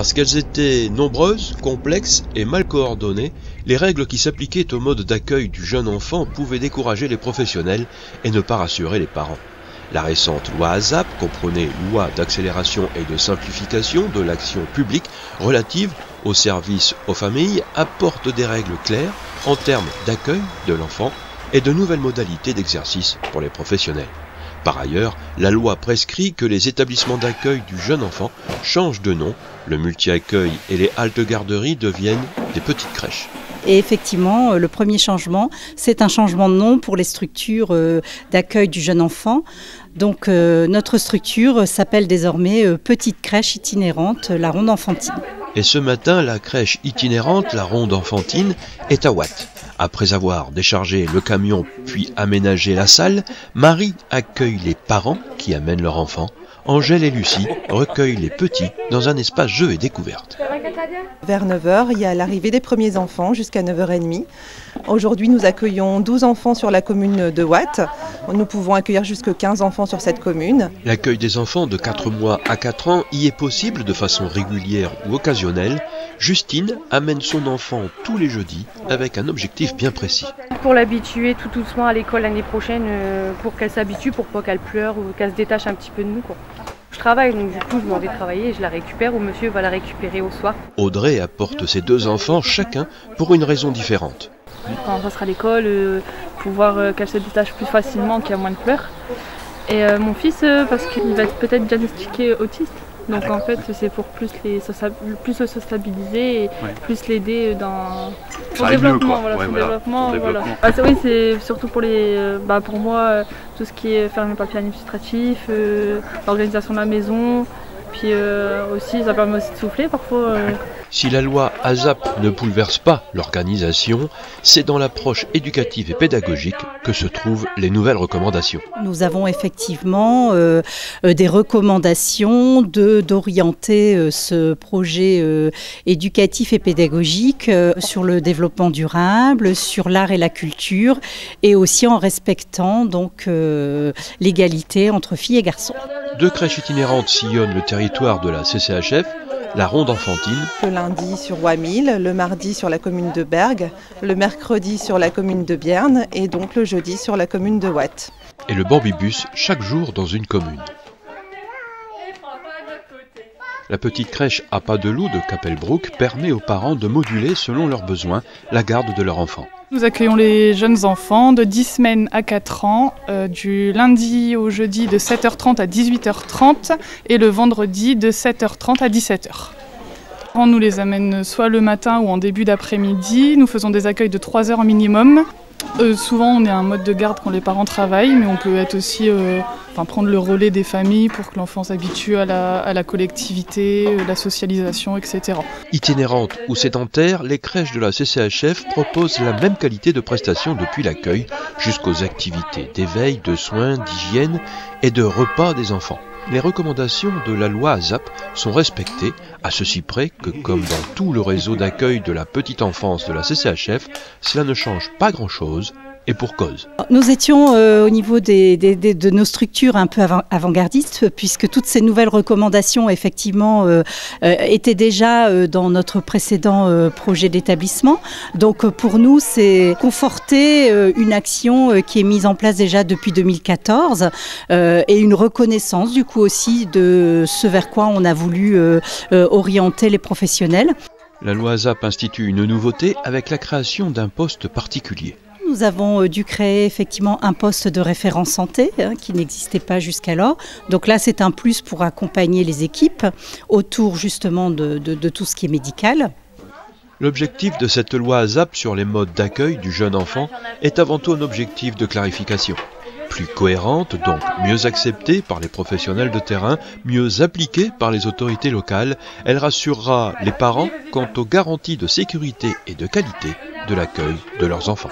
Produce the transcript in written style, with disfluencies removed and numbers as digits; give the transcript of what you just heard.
Parce qu'elles étaient nombreuses, complexes et mal coordonnées, les règles qui s'appliquaient au mode d'accueil du jeune enfant pouvaient décourager les professionnels et ne pas rassurer les parents. La récente loi ASAP comprenait loi d'accélération et de simplification de l'action publique relative aux services aux familles, apporte des règles claires en termes d'accueil de l'enfant et de nouvelles modalités d'exercice pour les professionnels. Par ailleurs, la loi prescrit que les établissements d'accueil du jeune enfant changent de nom, le multi-accueil et les haltes-garderies deviennent des petites crèches. Et effectivement, le premier changement, c'est un changement de nom pour les structures d'accueil du jeune enfant. Donc notre structure s'appelle désormais Petite Crèche Itinérante, la Ronde Enfantine. Et ce matin, la crèche itinérante, la Ronde Enfantine, est à Watt. Après avoir déchargé le camion puis aménagé la salle, Marie accueille les parents qui amènent leur enfant. Angèle et Lucie recueillent les petits dans un espace jeu et découverte. Vers 9h, il y a l'arrivée des premiers enfants jusqu'à 9h30. Aujourd'hui, nous accueillons 12 enfants sur la commune de Watt. Nous pouvons accueillir jusqu'à 15 enfants sur cette commune. L'accueil des enfants de 4 mois à 4 ans y est possible de façon régulière ou occasionnelle. Justine amène son enfant tous les jeudis avec un objectif bien précis. Pour l'habituer tout doucement à l'école l'année prochaine, pour qu'elle s'habitue, pour pas qu'elle pleure ou qu'elle se détache un petit peu de nous, quoi. Je travaille, donc du coup je m'en vais travailler et je la récupère ou monsieur va la récupérer au soir. Audrey apporte ses 2 enfants chacun pour une raison différente. Quand ça sera à l'école, pouvoir qu'elle se détache plus facilement, qu'il y a moins de pleurs. Et mon fils, parce qu'il va être peut-être diagnostiqué autiste. Donc en fait c'est pour plus le sociabiliser et plus l'aider dans son développement. Voilà. Ah, oui, c'est surtout pour pour moi tout ce qui est faire mes papiers administratifs, l'organisation de la maison, puis aussi ça permet aussi de souffler parfois. Si la loi ASAP ne bouleverse pas l'organisation, c'est dans l'approche éducative et pédagogique que se trouvent les nouvelles recommandations. Nous avons effectivement des recommandations d'orienter ce projet éducatif et pédagogique sur le développement durable, sur l'art et la culture, et aussi en respectant donc l'égalité entre filles et garçons. 2 crèches itinérantes sillonnent le territoire de la CCHF. La Ronde Enfantine. Le lundi sur Wamil, le mardi sur la commune de Bergues, le mercredi sur la commune de Bierne et donc le jeudi sur la commune de Watt. Et le Bambibus chaque jour dans une commune. La petite crèche à pas de loup de Capelbrook permet aux parents de moduler selon leurs besoins la garde de leur enfant. Nous accueillons les jeunes enfants de 10 semaines à 4 ans, du lundi au jeudi de 7h30 à 18h30 et le vendredi de 7h30 à 17h. On nous les amène soit le matin ou en début d'après-midi. Nous faisons des accueils de 3 heures minimum. Souvent on est un mode de garde quand les parents travaillent, mais on peut être aussi prendre le relais des familles pour que l'enfant s'habitue à la collectivité, la socialisation, etc. Itinérantes ou sédentaires, les crèches de la CCHF proposent la même qualité de prestation depuis l'accueil jusqu'aux activités d'éveil, de soins, d'hygiène et de repas des enfants. Les recommandations de la loi ASAP sont respectées, à ceci près que, comme dans tout le réseau d'accueil de la petite enfance de la CCHF, cela ne change pas grand-chose, et pour cause. Nous étions au niveau de nos structures un peu avant-gardistes, puisque toutes ces nouvelles recommandations effectivement étaient déjà dans notre précédent projet d'établissement. Donc pour nous, c'est conforter une action qui est mise en place déjà depuis 2014 et une reconnaissance du coup aussi de ce vers quoi on a voulu orienter les professionnels. La loi ASAP institue une nouveauté avec la création d'un poste particulier. Nous avons dû créer effectivement un poste de référent santé qui n'existait pas jusqu'alors. Donc là, c'est un plus pour accompagner les équipes autour justement de tout ce qui est médical. L'objectif de cette loi ASAP sur les modes d'accueil du jeune enfant est avant tout un objectif de clarification. Plus cohérente, donc mieux acceptée par les professionnels de terrain, mieux appliquée par les autorités locales, elle rassurera les parents quant aux garanties de sécurité et de qualité de l'accueil de leurs enfants.